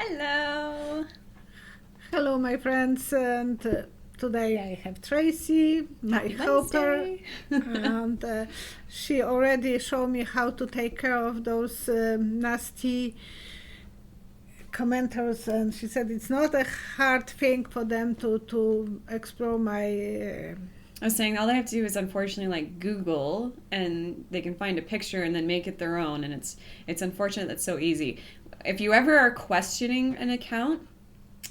Hello. Hello, my friends, and today I have Tracy, my Happy helper, Wednesday. and she already showed me how to take care of those nasty commenters, and she said it's not a hard thing for them to explore my. I was saying all they have to do is unfortunately like Google and they can find a picture and then make it their own, and it's unfortunate that's so easy. If you ever are questioning an account,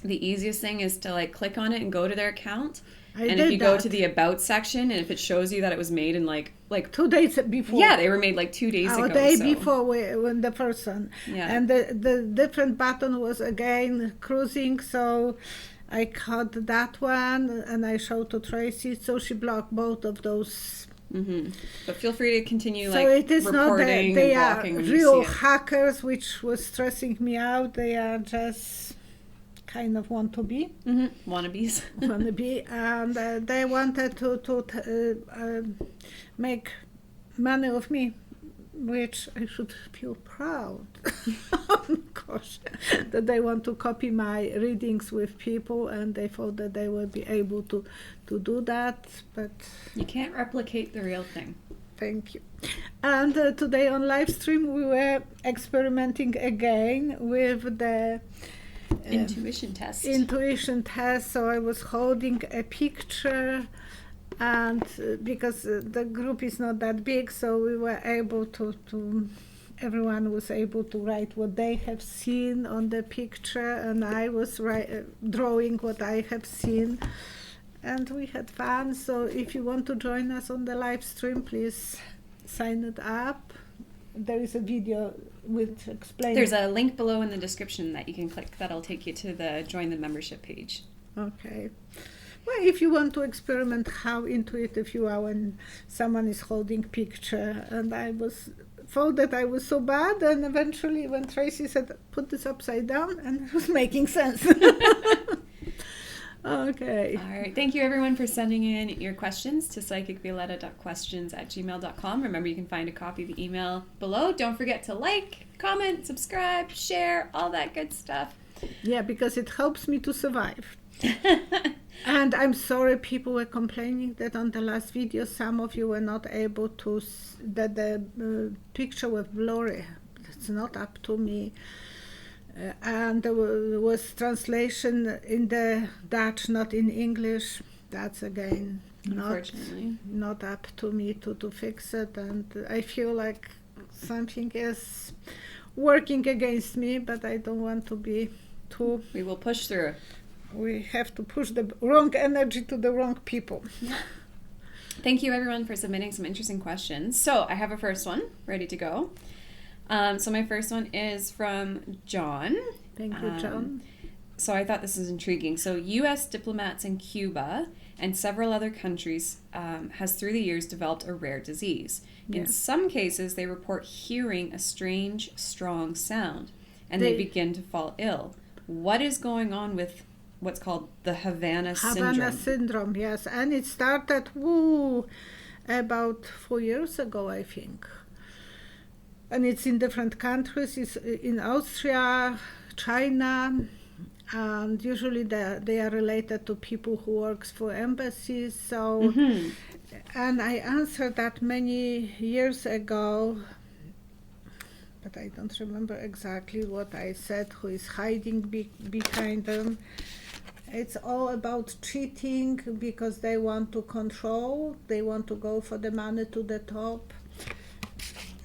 the easiest thing is to like click on it and go to their account. And if you go to the about section and if it shows you that it was made in like 2 days before. Yeah, they were made like 2 days ago. A day before when the person. Yeah. And the different button was again cruising, so I caught that one and I showed to Tracy, so she blocked both of those. Mm-hmm. But feel free to continue So it is not that reporting they and are blocking when real you see it. hackers, which was stressing me out. They are just kind of want to be. Mm-hmm. Wannabes. Wannabe, and they wanted to make money of me, which I should feel proud. Gosh, that they want to copy my readings with people, and they thought that they would be able to do that, but You can't replicate the real thing. thank you. And today on live stream we were experimenting again with the Intuition test. So I was holding a picture, and because the group is not that big, so we were able to everyone was able to write what they have seen on the picture, and I was drawing what I have seen, and we had fun. So if you want to join us on the live stream, please sign it up. There is a video with explaining. There's a link below in the description that you can click. That'll take you to the join the membership page. Okay. Well, if you want to experiment how intuitive you are when someone is holding picture, and I thought that I was so bad, and eventually when Tracy said put this upside down, and it was making sense. Okay. All right. Thank you, everyone, for sending in your questions to psychicvioletta.questions@gmail.com. Remember, you can find a copy of the email below. Don't forget to like, comment, subscribe, share, all that good stuff. Yeah, because it helps me to survive. And I'm sorry people were complaining that on the last video some of you were not able to, that the picture was blurry. It's not up to me. And there was translation in the Dutch, not in English. That's again not up to me to fix it. And I feel like something is working against me, but I don't want to be too... We will push through. We have to push the wrong energy to the wrong people. Thank you, everyone, for submitting some interesting questions. So I have a first one ready to go. So my first one is from John. Thank you, John. So I thought this is intriguing. So U.S. diplomats in Cuba and several other countries has through the years developed a rare disease. In some cases, they report hearing a strange, strong sound, and they begin to fall ill. What is going on with what's called the Havana Syndrome? Havana Syndrome, yes. And it started about 4 years ago, I think. And it's in different countries. It's in Austria, China, and usually they are related to people who works for embassies. So, and I answered that many years ago, but I don't remember exactly what I said, who is hiding behind them. It's all about cheating because they want to control, they want to go for the money to the top.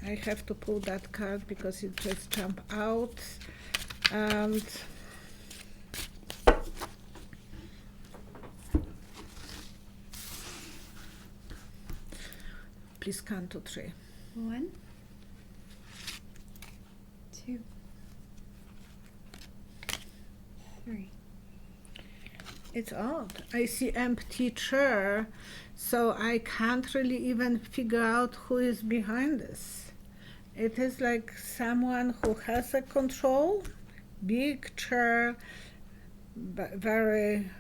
I have to pull that card because it just jumped out. And please count to 3. 1, 2, 3. It's odd. I see empty chair, so I can't really even figure out who is behind this. It is like someone who has a control, big chair, but very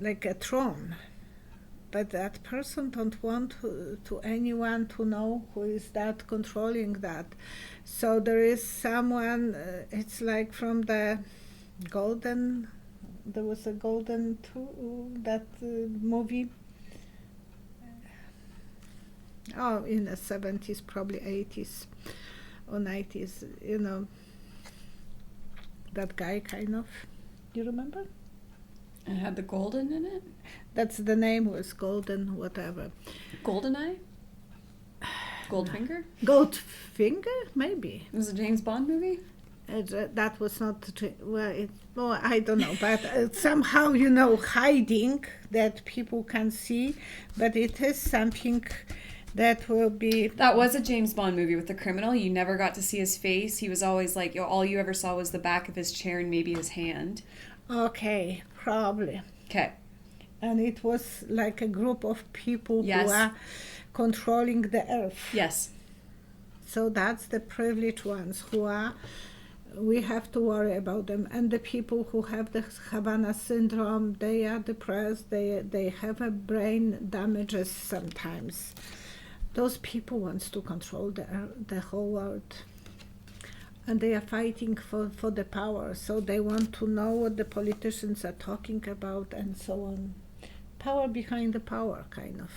like a throne. but that person don't want to anyone to know who is that controlling that. So there is someone, it's like from the Golden, there was a Golden, that movie. Oh, in the 70s, probably 80s or 90s, that guy kind of. Do you remember? It had the golden in it? That's the name, was Golden, whatever. Goldeneye? Goldfinger? Goldfinger, maybe. It was a James Bond movie? That was not, I don't know, but somehow, hiding that people can see, but it is something that will be... That was a James Bond movie with the criminal. You never got to see his face. He was always like, all you ever saw was the back of his chair and maybe his hand. Okay, probably. Okay. And it was like a group of people who are controlling the earth. Yes. So that's the privileged ones we have to worry about them. And the people who have the Havana Syndrome, they are depressed, they have a brain damages sometimes. Those people want to control the whole world. And they are fighting for the power, so they want to know what the politicians are talking about and so on. Power behind the power, kind of.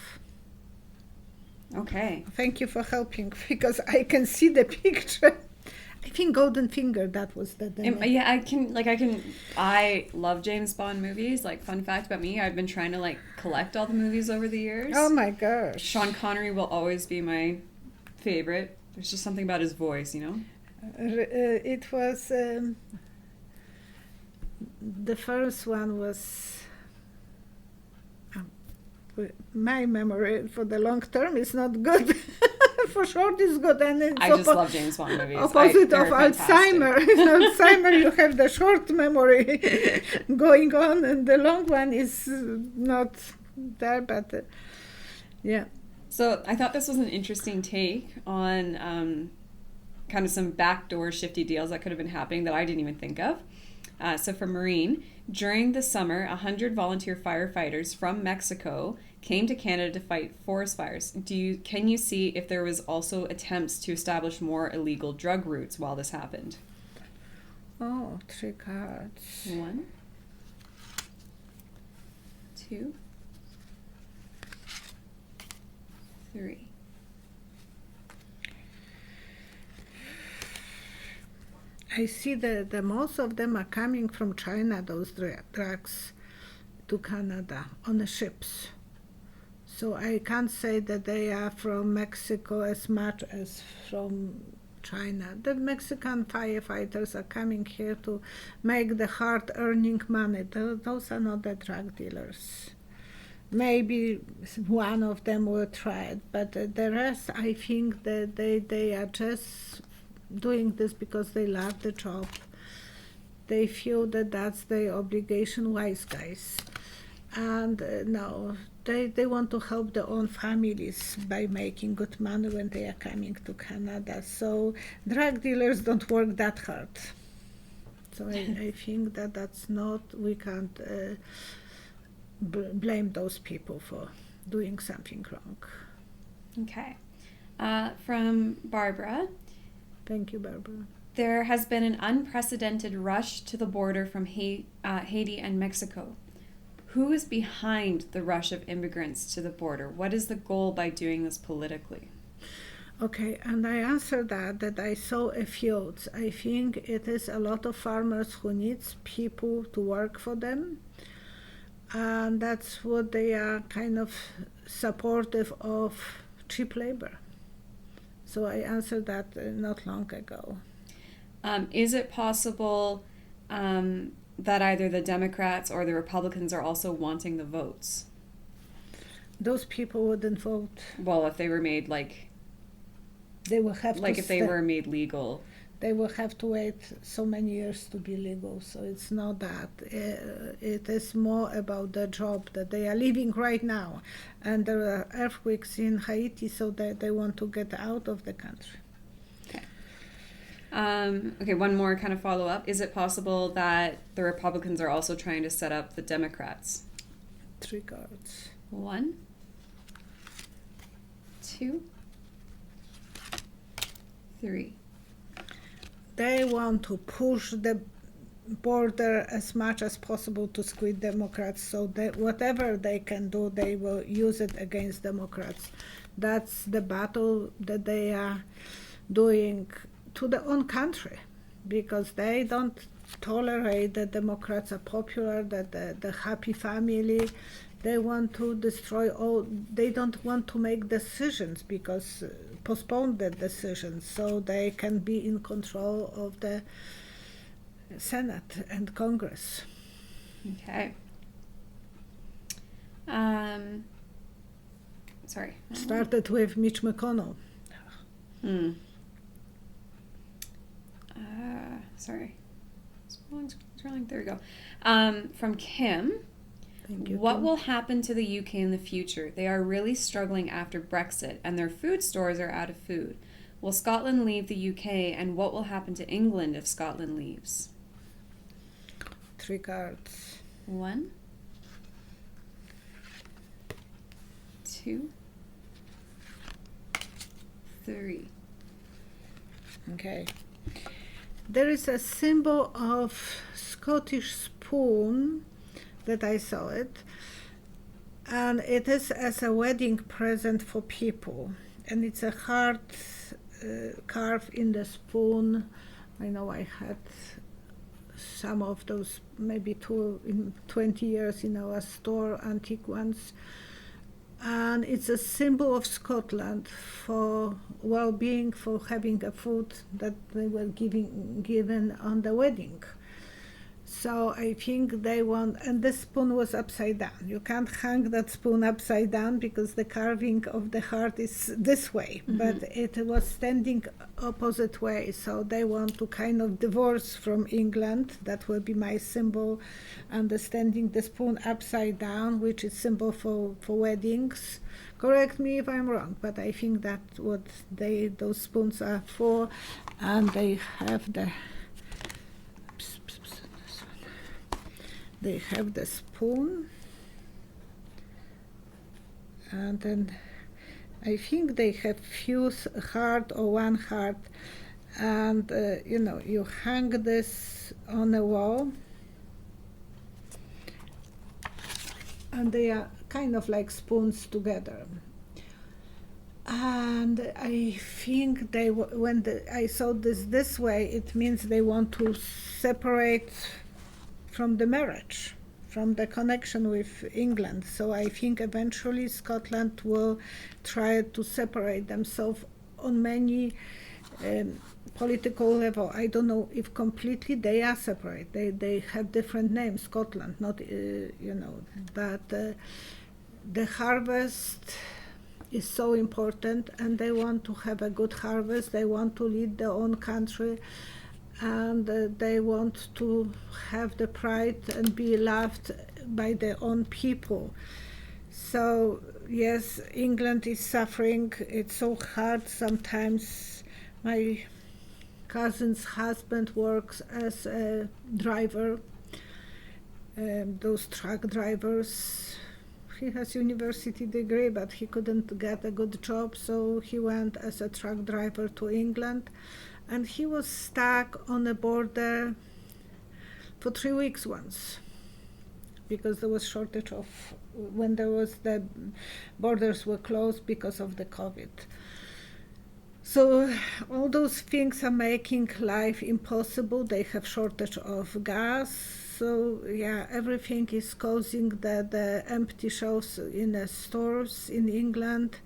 Okay. Thank you for helping, because I can see the picture. I think Golden Finger, that was the name. Yeah, I love James Bond movies. Like, fun fact about me, I've been trying to, collect all the movies over the years. Oh my gosh. Sean Connery will always be my favorite. There's just something about his voice, It was the first one was my memory for the long term is not good. For short is good, and it's I just love James Bond movies. Opposite of Alzheimer. In Alzheimer, you have the short memory going on, and the long one is not there. But yeah. So I thought this was an interesting take on kind of some backdoor shifty deals that could have been happening that I didn't even think of. So for Marine, during the summer, 100 volunteer firefighters from Mexico came to Canada to fight forest fires. Can you see if there was also attempts to establish more illegal drug routes while this happened? Oh, 3 cards. 1, 2, 3. I see the most of them are coming from China, those drugs, to Canada on the ships. So I can't say that they are from Mexico as much as from China. The Mexican firefighters are coming here to make the hard-earning money. Those are not the drug dealers. Maybe one of them will try it, but the rest, I think that they are just doing this because they love the job. They feel that that's their obligation, wise guys. And no, they want to help their own families by making good money when they are coming to Canada. So drug dealers don't work that hard. So I think that's not, we can't blame those people for doing something wrong. Okay. From Barbara. Thank you, Barbara. There has been an unprecedented rush to the border from Haiti and Mexico. Who is behind the rush of immigrants to the border? What is the goal by doing this politically? Okay, and I answered that I saw a field. I think it is a lot of farmers who needs people to work for them. And that's what they are kind of supportive of, cheap labor. So I answered that not long ago. Is it possible that either the Democrats or the Republicans are also wanting the votes? Those people wouldn't vote. Well, if they were made they will have if they were made legal. They will have to wait so many years to be legal. So it's not that. It is more about the job that they are living right now. And there are earthquakes in Haiti, so that they want to get out of the country. Okay. Okay, one more kind of follow-up. Is it possible that the Republicans are also trying to set up the Democrats? 3 cards. 1, 2, 3. They want to push the border as much as possible to squeeze Democrats, so that whatever they can do, they will use it against Democrats. That's the battle that they are doing to their own country, because they don't tolerate that Democrats are popular, that the happy family. They want to destroy all. They don't want to make decisions, because postpone the decisions so they can be in control of the Senate and Congress. Okay. Sorry. Started with Mitch McConnell. Sorry. Scrolling. There we go. From Kim. Thank you, What Kim. will happen to the UK in the future? They are really struggling after Brexit, and their food stores are out of food. Will Scotland leave the UK, and what will happen to England if Scotland leaves? 3 cards. 1, 2, 3. Okay. There is a symbol of Scottish spoon that I saw it, and it is as a wedding present for people, and it's a heart carved in the spoon. I know I had some of those, maybe 2 in 20 years in our store, antique ones, and it's a symbol of Scotland for well-being, for having a food that they were given on the wedding. So I think they want, and the spoon was upside down. You can't hang that spoon upside down because the carving of the heart is this way, but it was standing opposite way. So they want to kind of divorce from England. That will be my symbol, understanding the spoon upside down, which is symbol for weddings. Correct me if I'm wrong, but I think that's what those spoons are for, and they have the. They have the spoon, and then I think they have few heart or 1 heart, and you hang this on a wall, and they are kind of like spoons together. And I think I saw this way, it means they want to separate from the marriage, from the connection with England. So I think eventually Scotland will try to separate themselves on many political level. I don't know if completely they are separate. They have different names, Scotland, not, but the harvest is so important, and they want to have a good harvest. They want to lead their own country, and they want to have the pride and be loved by their own people. So yes, England is suffering. It's so hard sometimes. My cousin's husband works as a driver, those truck drivers. He has university degree, but he couldn't get a good job, so he went as a truck driver to England. And he was stuck on the border for 3 weeks once, because there was shortage of, when the borders were closed because of the COVID. So all those things are making life impossible. They have shortage of gas. So yeah, everything is causing the empty shelves in the stores in England.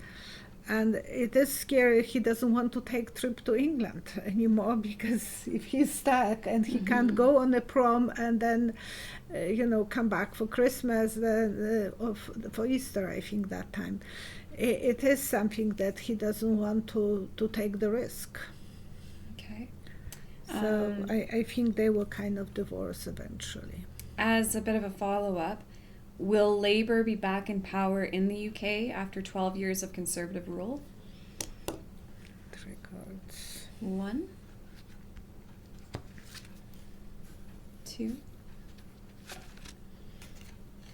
And it is scary. He doesn't want to take trip to England anymore, because if he's stuck and he can't go on a prom and then, come back for Christmas, for Easter, I think that time, it is something that he doesn't want to take the risk. Okay. So I think they will kind of divorce eventually. As a bit of a follow-up, will Labour be back in power in the UK after 12 years of Conservative rule? 3 cards. 1, 2,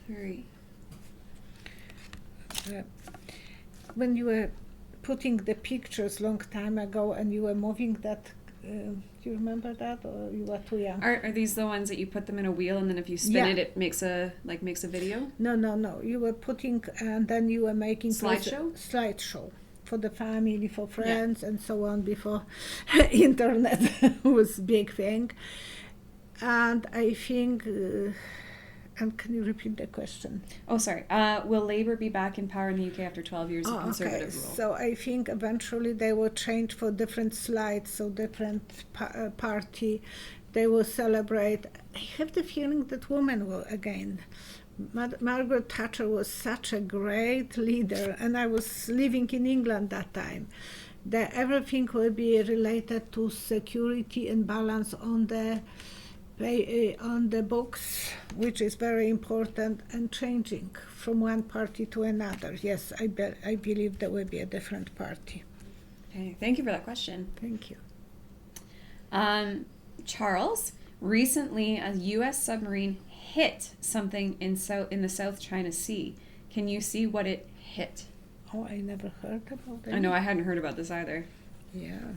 3. When you were putting the pictures long time ago, and you were moving that. Do you remember that, or you were too young? Are these the ones that you put them in a wheel, and then if you spin it, it makes a video? No. You were putting, and then you were making slideshow for the family, for friends, and so on. Before internet was big thing, and I think. And can you repeat the question? Oh, sorry. Will Labour be back in power in the UK after 12 years of Conservative rule? So I think eventually they will change for different slides, so different party. They will celebrate. I have the feeling that women will again. Margaret Thatcher was such a great leader, and I was living in England that time. That everything will be related to security and balance on the books, which is very important, and changing from one party to another. Yes, I believe there will be a different party. Okay, thank you for that question. Thank you. Charles, recently a U.S. submarine hit something in the South China Sea. Can you see what it hit? Oh, I never heard about it. I know, I hadn't heard about this either. Yeah.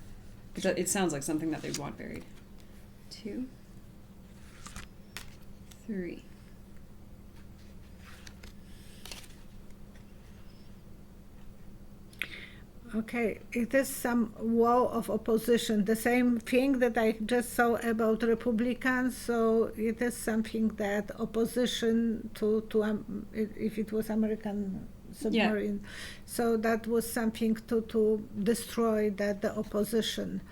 It sounds like something that they'd want buried. 2, 3. Okay, it is some wall of opposition, the same thing that I just saw about Republicans. So it is something that opposition to if it was American submarine. Yeah. So that was something to destroy the opposition.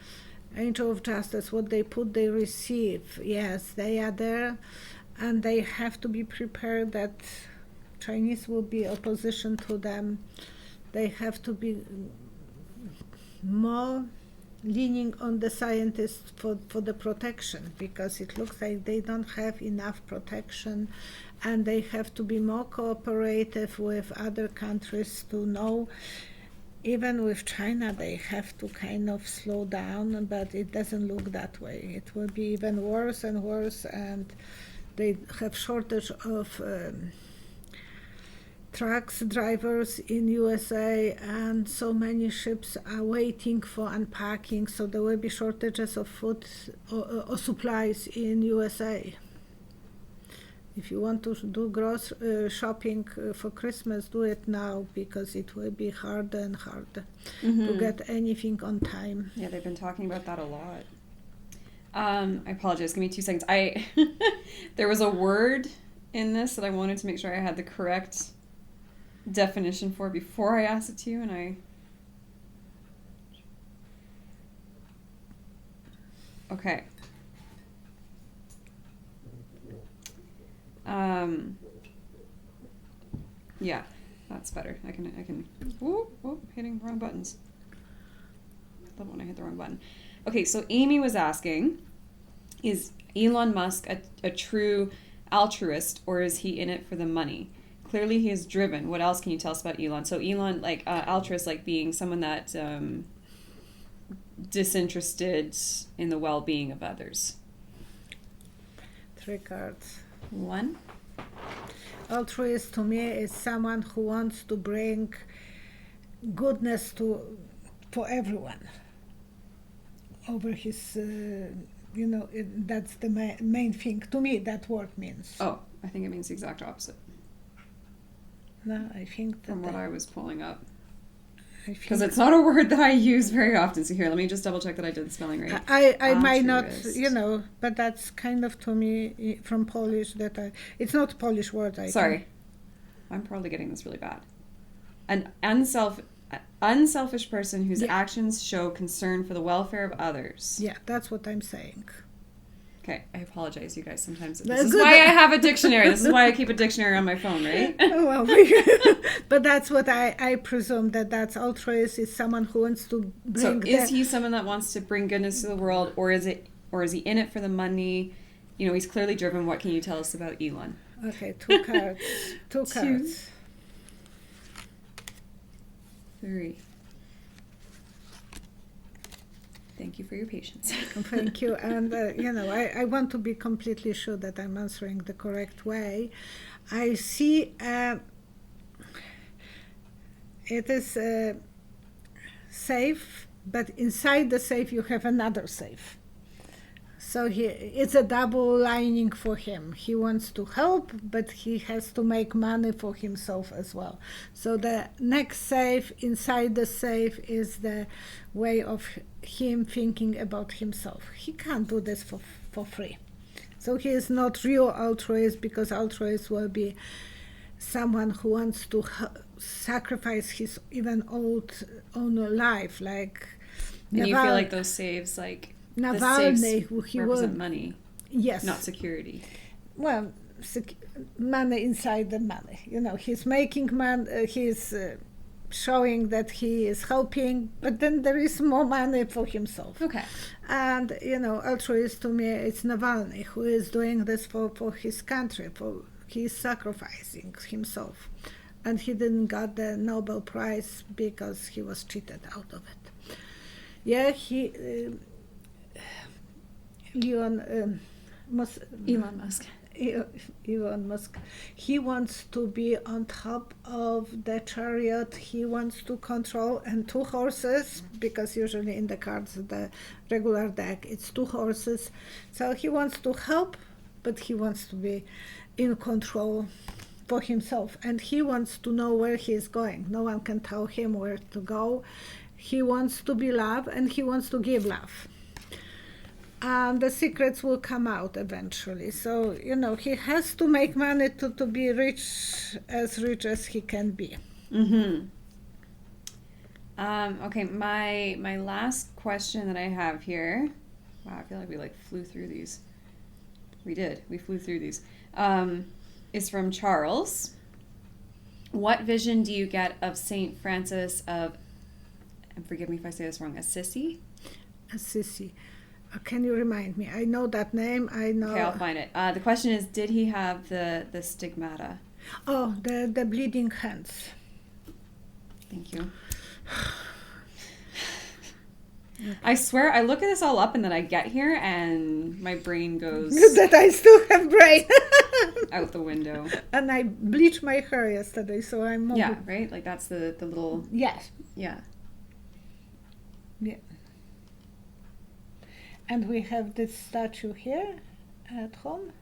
Angel of Justice, what they put, they receive. Yes, they are there, and they have to be prepared that Chinese will be opposition to them. They have to be more leaning on the scientists for the protection, because it looks like they don't have enough protection, and they have to be more cooperative with other countries to know. Even with China, they have to kind of slow down, but it doesn't look that way. It will be even worse and worse, and they have shortage of trucks drivers in USA, and so many ships are waiting for unpacking, so there will be shortages of food or supplies in USA. If you want to do shopping for Christmas, do it now, because it will be harder and harder to get anything on time. Yeah, they've been talking about that a lot. I apologize, give me 2 seconds. There was a word in this that I wanted to make sure I had the correct definition for before I asked it to you, and okay. Yeah, that's better. I can. Hitting wrong buttons. I love when I hit the wrong button. Okay, so Amy was asking, is Elon Musk a true altruist, or is he in it for the money? Clearly he is driven. What else can you tell us about Elon? So Elon, like altruist, like being someone that disinterested in the well-being of others. 3 cards. 1. Altruist to me is someone who wants to bring goodness for everyone over his, that's the main thing. To me, that word means. Oh, I think it means the exact opposite. No, I think that... From what I was pulling up. Because it's not a word that I use very often. So here, let me just double check that I did the spelling right. I might not, but that's kind of to me from Polish that it's not a Polish word. Sorry. I'm probably getting this really bad. An unselfish person whose actions show concern for the welfare of others. Yeah, that's what I'm saying. Okay, I apologize, you guys. Sometimes this is why I have a dictionary. This is why I keep a dictionary on my phone, right? Well, but that's what I presume that's altruist is someone who wants to bring. So is he someone that wants to bring goodness to the world, or is he in it for the money? He's clearly driven. What can you tell us about Elon? Okay, 2 cards. 2 cards. 3. Thank you for your patience. Thank you. And, I want to be completely sure that I'm answering the correct way. I see it is safe, but inside the safe you have another safe. So it's a double lining for him. He wants to help, but he has to make money for himself as well. So the next safe inside the safe is the way of him thinking about himself. He can't do this for free. So he is not real altruist, because altruist will be someone who wants to sacrifice his even own life, like. And you feel like those saves, like Navalny, he represent money, yes, not security. Well, money inside the money. He's making money. He's showing that he is helping, but then there is more money for himself. Okay. And altruist to me, it's Navalny, who is doing this for his country. He's sacrificing himself, and he didn't get the Nobel Prize because he was cheated out of it. Yeah, Elon Musk. Elon Musk. He wants to be on top of the chariot. He wants to control, and 2 horses, because usually in the cards, the regular deck, it's 2 horses. So he wants to help, but he wants to be in control for himself, and he wants to know where he is going. No one can tell him where to go. He wants to be loved, and he wants to give love. And the secrets will come out eventually. So, he has to make money to be rich as he can be. Mm-hmm. Okay, my last question that I have here. Wow, I feel like we flew through these. We did. We flew through these. Is from Charles. What vision do you get of Saint Francis of, and forgive me if I say this wrong, Assisi? Assisi. Can you remind me? I know that name. I know. Okay, I'll find it. The question is, did he have the stigmata? Oh, the bleeding hands. Thank you. I swear, I look at this all up and then I get here and my brain goes... That I still have brain. out the window. And I bleached my hair yesterday, so I'm more... Yeah, right? Like that's the little... Yes. Yeah. Yeah. And we have this statue here at home.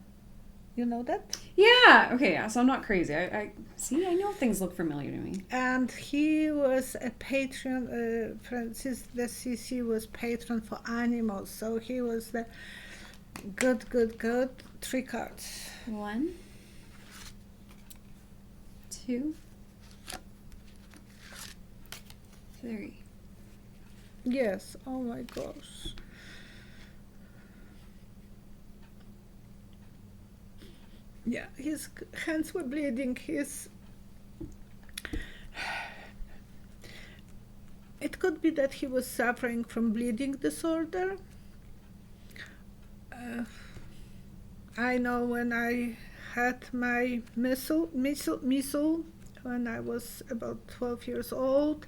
You know that? Yeah. Okay. So I'm not crazy. I see. I know things look familiar to me. And he was a patron. Francis de Assisi was patron for animals. So he was the good. 3 cards. 1, 2, 3. Yes. Oh my gosh. Yeah, his hands were bleeding. It could be that he was suffering from bleeding disorder. I know when I had my measles when I was about 12 years old,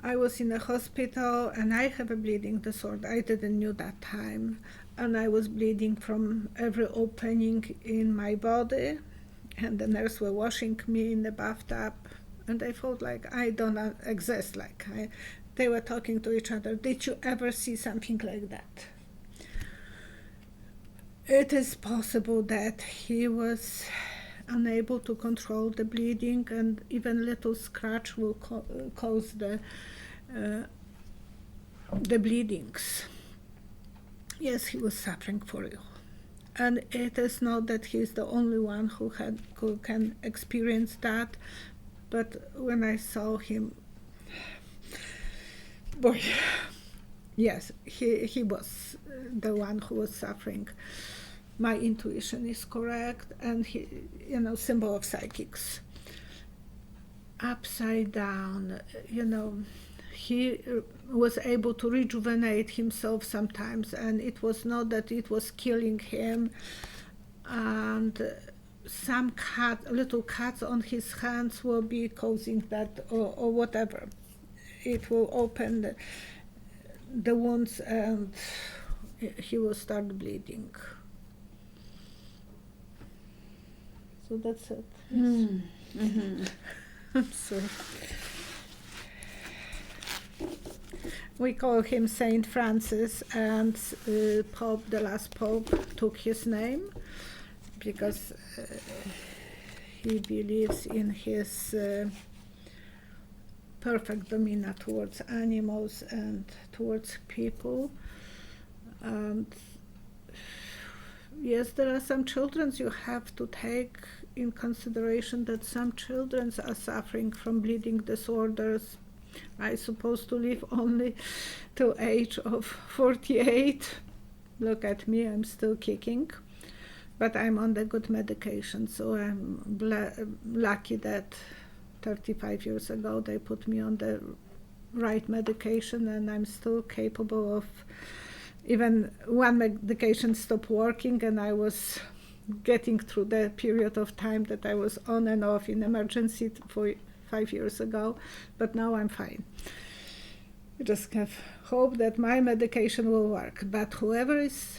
I was in a hospital and I have a bleeding disorder. I didn't know that time. And I was bleeding from every opening in my body, and the nurse were washing me in the bathtub, and I felt like I don't exist. They were talking to each other. Did you ever see something like that? It is possible that he was unable to control the bleeding, and even little scratch will cause the bleedings. Yes, he was suffering for real. And it is not that he's the only one who can experience that, but when I saw him, boy, yes, he was the one who was suffering. My intuition is correct, and he, symbol of psychics. Upside down, he was able to rejuvenate himself sometimes, and it was not that it was killing him. And some little cuts on his hands will be causing that, or whatever. It will open the wounds, and he will start bleeding. So that's it. Mm. Mm-hmm. I'm sorry. We call him Saint Francis, and Pope, the last Pope, took his name because he believes in his perfect demeanor towards animals and towards people. And yes, there are some children you have to take in consideration that some children are suffering from bleeding disorders. I'm supposed to live only till age of 48. Look at me, I'm still kicking. But I'm on the good medication, so I'm lucky that 35 years ago they put me on the right medication, and I'm still capable of, even one medication stopped working and I was getting through the period of time that I was on and off in emergency for 5 years ago, but now I'm fine. I just have hope that my medication will work. But whoever is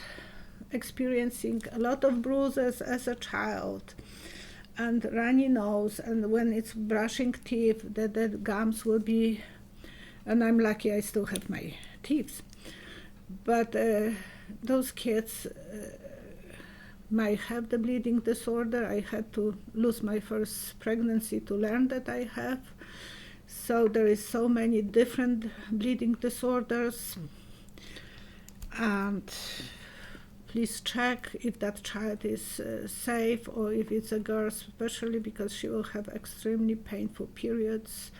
experiencing a lot of bruises as a child and runny nose, and when it's brushing teeth, that the gums will be, and I'm lucky I still have my teeth, but those kids might have the bleeding disorder. I had to lose my first pregnancy to learn that I have. So there is so many different bleeding disorders, and please check if that child is safe, or if it's a girl especially, because she will have extremely painful periods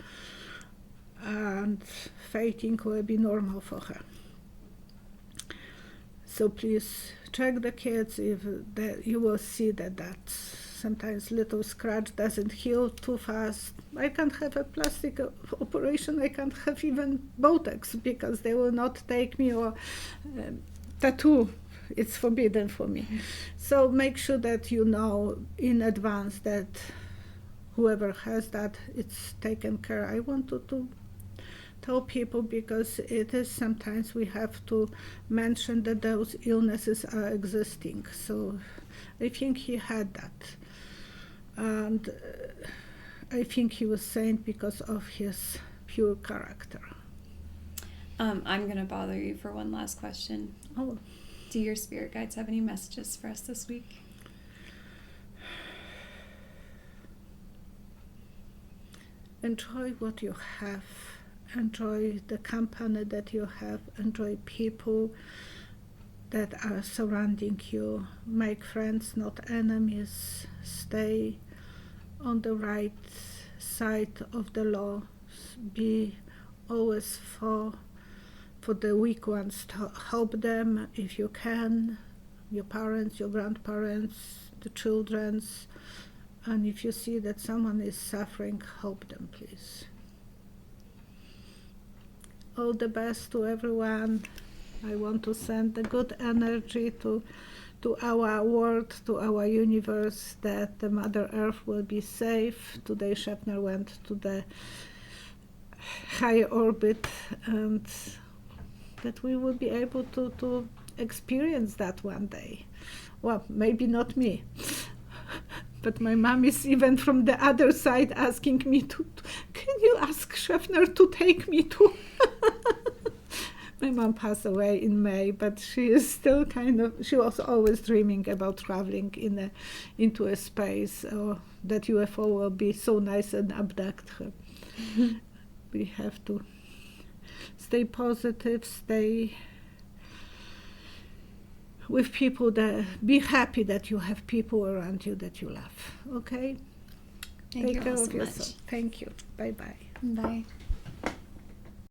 and fainting will be normal for her. So please check the kids. If you will see that sometimes little scratch doesn't heal too fast. I can't have a plastic operation. I can't have even Botox because they will not take me, or tattoo. It's forbidden for me. So make sure that you know in advance that whoever has that, it's taken care. I want to tell people, because it is sometimes we have to mention that those illnesses are existing. So I think he had that, and I think he was sane because of his pure character. I'm gonna bother you for one last question. Oh, do your spirit guides have any messages for us this week? enjoy what you have. Enjoy the company that you have. Enjoy people that are surrounding you. Make friends, not enemies. Stay on the right side of the law. Be always for the weak ones. To help them if you can. Your parents, your grandparents, the children's. And if you see that someone is suffering, help them, please. All the best to everyone. I want to send the good energy to our world, to our universe, that the Mother Earth will be safe. Today Schaffner went to the high orbit, and that we will be able to experience that one day. Well, maybe not me. But my mom is even from the other side asking me can you ask Schaffner to take me to? My mom passed away in May, but she is still she was always dreaming about traveling into a space, or that UFO will be so nice and abduct her. We have to stay positive, stay with people, be happy that you have people around you that you love. Okay? Thank you Take care all of so yourself. much. Thank you. Bye-bye. Bye.